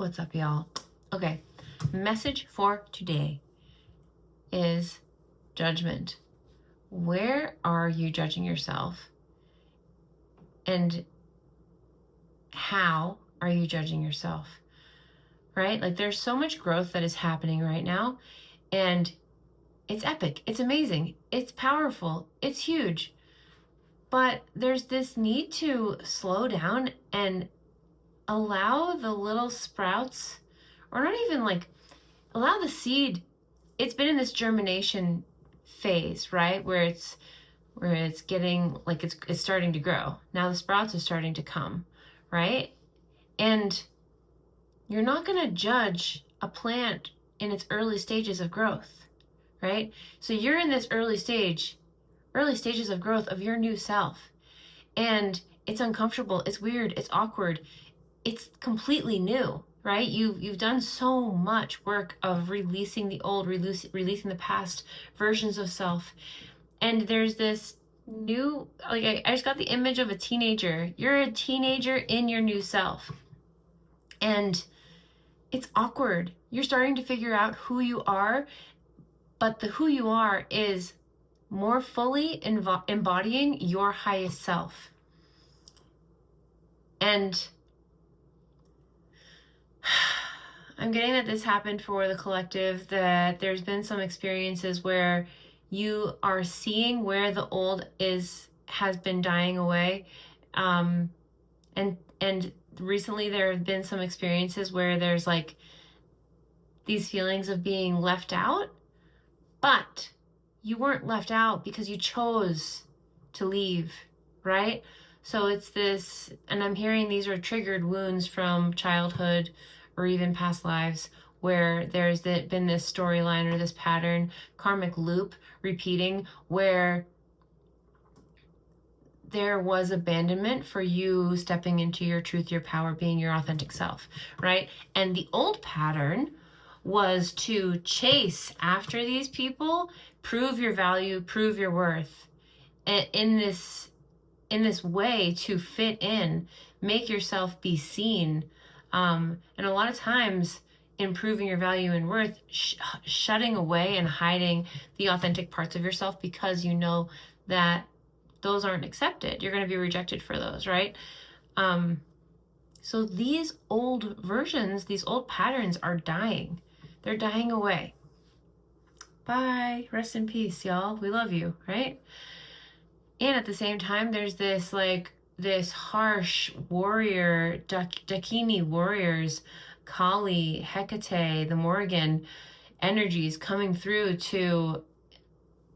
What's up, y'all? Okay, message for today is judgment. Where are you judging yourself? And how are you judging yourself? Right? Like, there's so much growth that is happening right now, and it's epic. It's amazing. It's powerful. It's huge. But there's this need to slow down and allow the little sprouts, or not even like, allow the seed. It's been in this germination phase, right? Where it's getting like it's starting to grow. Now the sprouts are starting to come, right? And you're not going to judge a plant in its early stages of growth, right? So you're in this early stages of growth of your new self. And it's uncomfortable, it's weird, it's awkward, it's completely new, right? You've done so much work of releasing the old, releasing the past versions of self. And there's this new, like, I just got the image of a teenager. You're a teenager in your new self. And it's awkward. You're starting to figure out who you are, but the who you are is more fully embodying your highest self. And I'm getting that this happened for the collective, that there's been some experiences where you are seeing where the old has been dying away. And recently there have been some experiences where there's like these feelings of being left out, but you weren't left out because you chose to leave, right? So it's this, and I'm hearing these are triggered wounds from childhood or even past lives, where there's been this storyline or this pattern, karmic loop repeating, where there was abandonment for you stepping into your truth, your power, being your authentic self, right? And the old pattern was to chase after these people, prove your value, prove your worth, in this way to fit in, make yourself be seen. And a lot of times, improving your value and worth, shutting away and hiding the authentic parts of yourself because you know that those aren't accepted. You're going to be rejected for those, right? So these old versions, these old patterns are dying. They're dying away. Bye. Rest in peace, y'all. We love you, right? And at the same time, there's this harsh warrior, Dakini warriors, Kali, Hecate, the Morrigan energies coming through to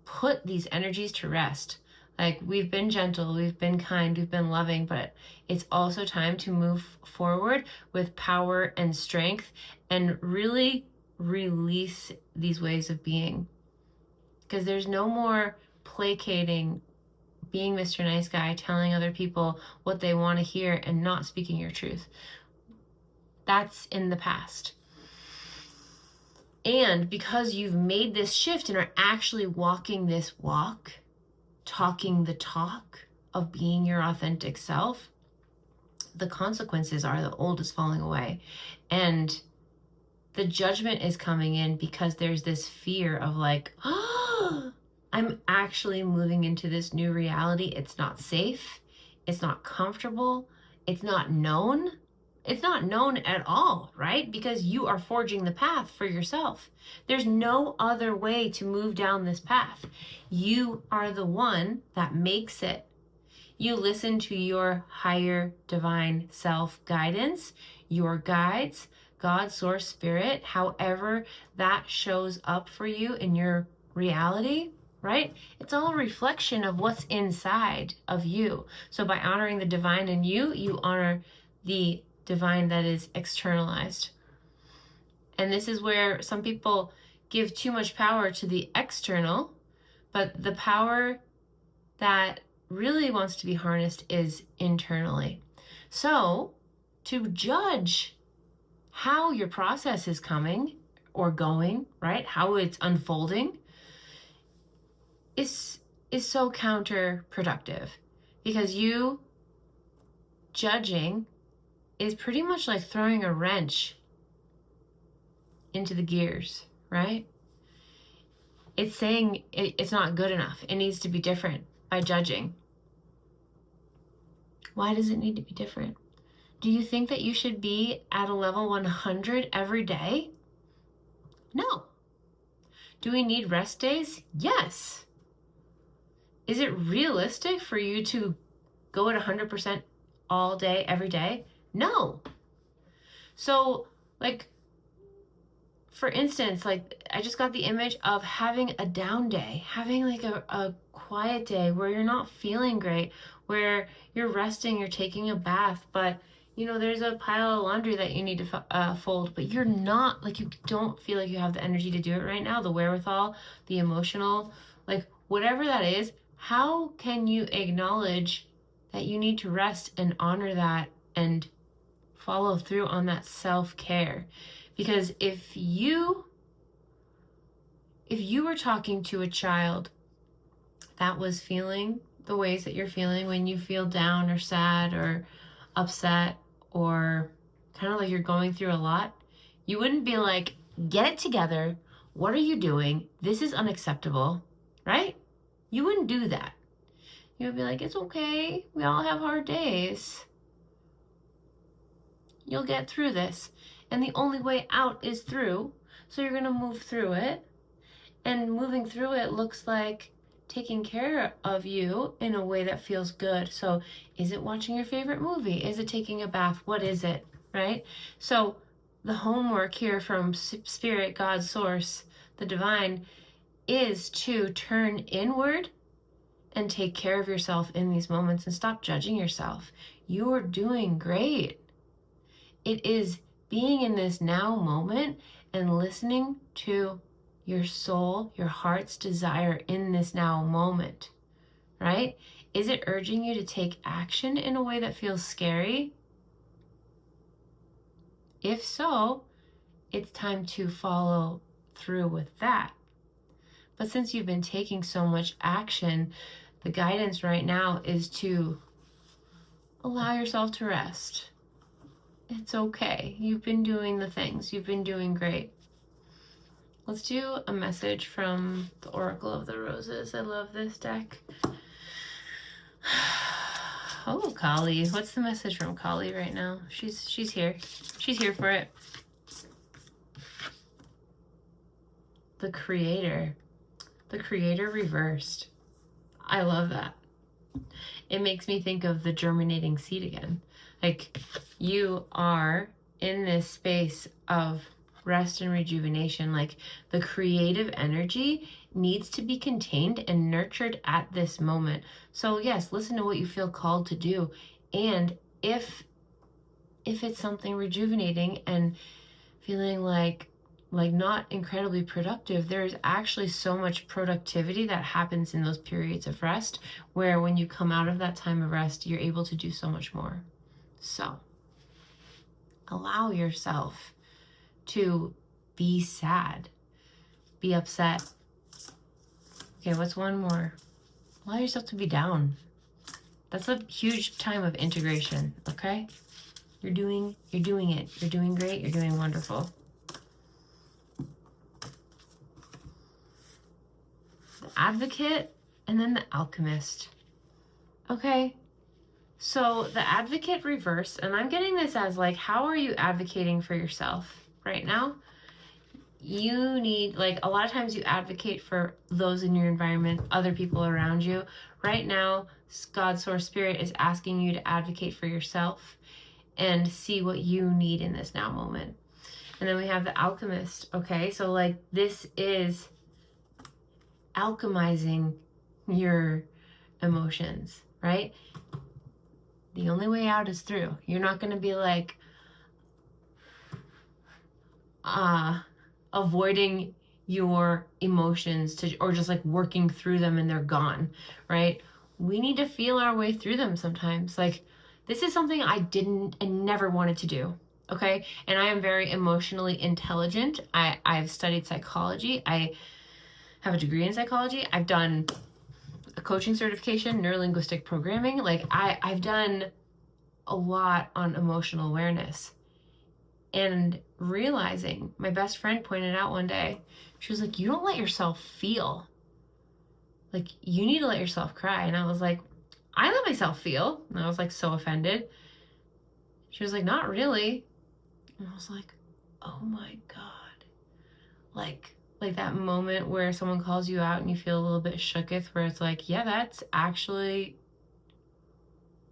put these energies to rest. Like, we've been gentle, we've been kind, we've been loving, but it's also time to move forward with power and strength and really release these ways of being. Because there's no more placating, being Mr. Nice Guy, telling other people what they want to hear and not speaking your truth. That's in the past. And because you've made this shift and are actually walking this walk, talking the talk of being your authentic self, the consequences are the old is falling away. And the judgment is coming in because there's this fear of like, oh, I'm actually moving into this new reality. It's not safe. It's not comfortable. It's not known. It's not known at all, right? Because you are forging the path for yourself. There's no other way to move down this path. You are the one that makes it. You listen to your higher divine self guidance, your guides, God, source, spirit, however that shows up for you in your reality, right? It's all a reflection of what's inside of you. So by honoring the divine in you, you honor the divine that is externalized. And this is where some people give too much power to the external, but the power that really wants to be harnessed is internally. So to judge how your process is coming or going, right? How it's unfolding is so counterproductive, because you judging is pretty much like throwing a wrench into the gears, right? It's saying it's not good enough. It needs to be different by judging. Why does it need to be different? Do you think that you should be at a level 100 every day? No. Do we need rest days? Yes. Is it realistic for you to go at 100% all day, every day? No. So, like, for instance, like, I just got the image of having a down day, having like a quiet day where you're not feeling great, where you're resting, you're taking a bath, but you know, there's a pile of laundry that you need to fold, but you're not, like, you don't feel like you have the energy to do it right now, the wherewithal, the emotional, like, whatever that is. How can you acknowledge that you need to rest and honor that and follow through on that self-care? Because if you were talking to a child that was feeling the ways that you're feeling when you feel down or sad or upset or kind of like you're going through a lot, you wouldn't be like, get it together. What are you doing? This is unacceptable, right? You wouldn't do that. You would be like, it's okay. We all have hard days. You'll get through this. And the only way out is through. So you're going to move through it. And moving through it looks like taking care of you in a way that feels good. So is it watching your favorite movie? Is it taking a bath? What is it, right? So the homework here from Spirit, God, Source, the Divine, is to turn inward and take care of yourself in these moments and stop judging yourself. You're doing great. It is being in this now moment and listening to your soul, your heart's desire in this now moment, right? Is it urging you to take action in a way that feels scary? If so, it's time to follow through with that. But since you've been taking so much action, the guidance right now is to allow yourself to rest. It's okay. You've been doing the things. You've been doing great. Let's do a message from the Oracle of the Roses. I love this deck. Oh, Kali. What's the message from Kali right now? She's here. She's here for it. The Creator. The Creator reversed. I love that. It makes me think of the germinating seed again. Like, you are in this space of rest and rejuvenation. Like, the creative energy needs to be contained and nurtured at this moment. So yes, listen to what you feel called to do. And if it's something rejuvenating and feeling like not incredibly productive, there's actually so much productivity that happens in those periods of rest, where when you come out of that time of rest, you're able to do so much more. So allow yourself to be sad, be upset. Okay, what's one more? Allow yourself to be down. That's a huge time of integration, okay? You're doing it. You're doing great. You're doing wonderful. The Advocate and then the Alchemist. Okay, so the Advocate reverse, and I'm getting this as like, how are you advocating for yourself right now? You need, like, a lot of times you advocate for those in your environment, other people around you. Right now, God, Source, Spirit is asking you to advocate for yourself and see what you need in this now moment. And then we have the Alchemist, okay? So, like, this is alchemizing your emotions, right? The only way out is through. You're not going to be like avoiding your emotions or just like working through them and they're gone, right? We need to feel our way through them sometimes. Like, this is something I never wanted to do, okay? And I am very emotionally intelligent. I've studied psychology. I have a degree in psychology. I've done a coaching certification, neurolinguistic programming. Like, I've done a lot on emotional awareness. And realizing, my best friend pointed out one day, she was like, you don't let yourself feel. Like, you need to let yourself cry. And I was like, I let myself feel. And I was like, so offended. She was like, not really. And I was like, oh my God. Like that moment where someone calls you out and you feel a little bit shooketh, where it's like, yeah, that's actually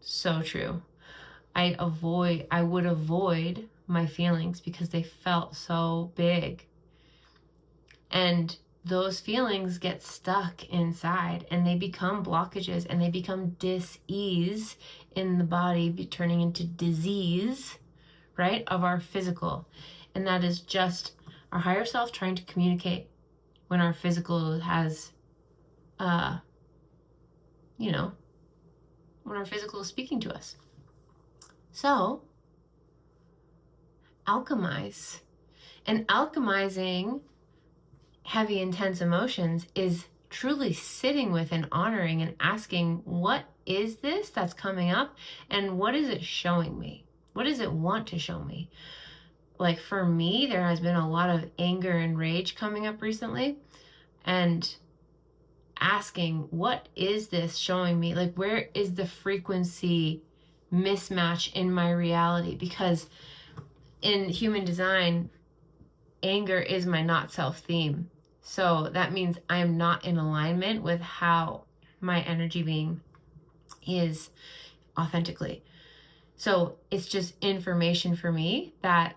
so true. I would avoid my feelings because they felt so big. And those feelings get stuck inside and they become blockages and they become dis-ease in the body, turning into disease, right, of our physical. And that is just our higher self trying to communicate when our physical has, when our physical is speaking to us. So, alchemize. And alchemizing heavy, intense emotions is truly sitting with and honoring and asking, what is this that's coming up? And what is it showing me? What does it want to show me? Like for me, there has been a lot of anger and rage coming up recently, and asking, what is this showing me? Like, where is the frequency mismatch in my reality? Because in human design, anger is my not self theme. So that means I am not in alignment with how my energy being is authentically. So it's just information for me that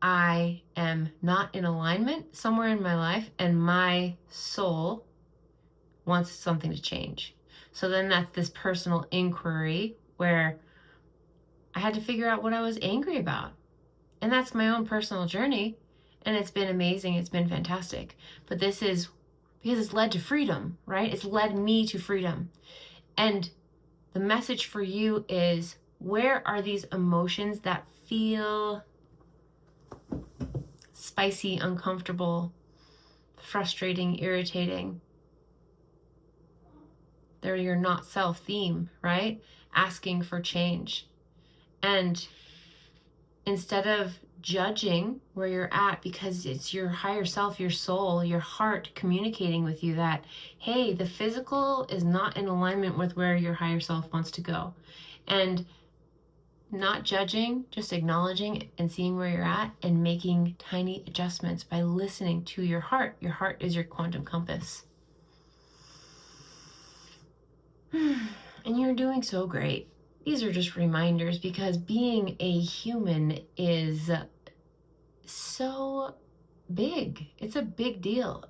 I am not in alignment somewhere in my life, and my soul wants something to change. So then that's this personal inquiry where I had to figure out what I was angry about. And that's my own personal journey. And it's been amazing. It's been fantastic. But this is because it's led to freedom, right? It's led me to freedom. And the message for you is, where are these emotions that feel spicy, uncomfortable, frustrating, irritating? They're your not self theme, right? Asking for change. And instead of judging where you're at, because it's your higher self, your soul, your heart communicating with you that, hey, the physical is not in alignment with where your higher self wants to go. And not judging, just acknowledging and seeing where you're at and making tiny adjustments by listening to your heart. Your heart is your quantum compass. And you're doing so great. These are just reminders, because being a human is so big. It's a big deal.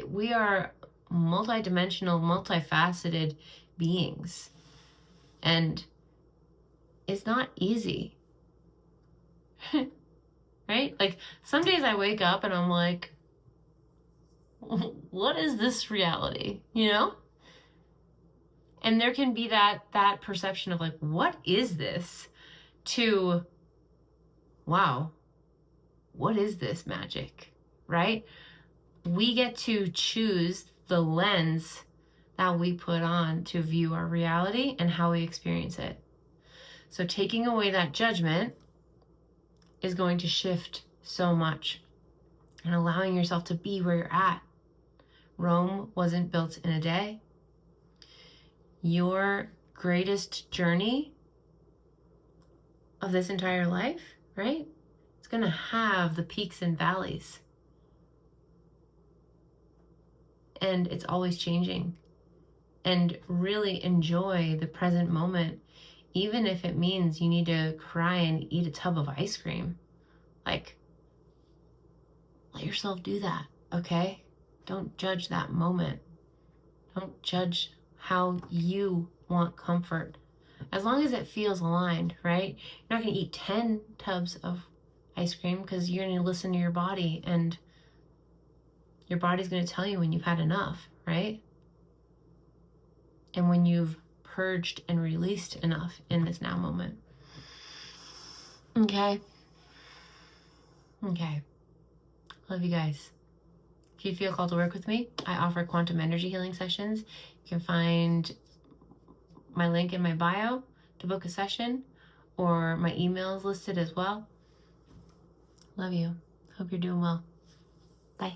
We are multidimensional, multifaceted beings. And it's not easy. Right? Like, some days I wake up and I'm like, what is this reality? You know? And there can be that perception of like, what is this? To, wow, what is this magic? Right? We get to choose the lens that we put on to view our reality and how we experience it. So taking away that judgment is going to shift so much, and allowing yourself to be where you're at. Rome wasn't built in a day. Your greatest journey of this entire life, right? It's going to have the peaks and valleys. And it's always changing. And really enjoy the present moment, even if it means you need to cry and eat a tub of ice cream. Like, let yourself do that, okay? Don't judge that moment. Don't judge how you want comfort. As long as it feels aligned, right? You're not going to eat 10 tubs of ice cream, because you're going to listen to your body, and your body's going to tell you when you've had enough, right? And when you've purged and released enough in this now moment. Okay? Okay. Love you guys. If you feel called to work with me, I offer quantum energy healing sessions. You can find my link in my bio to book a session, or my email is listed as well. Love you. Hope you're doing well. Bye.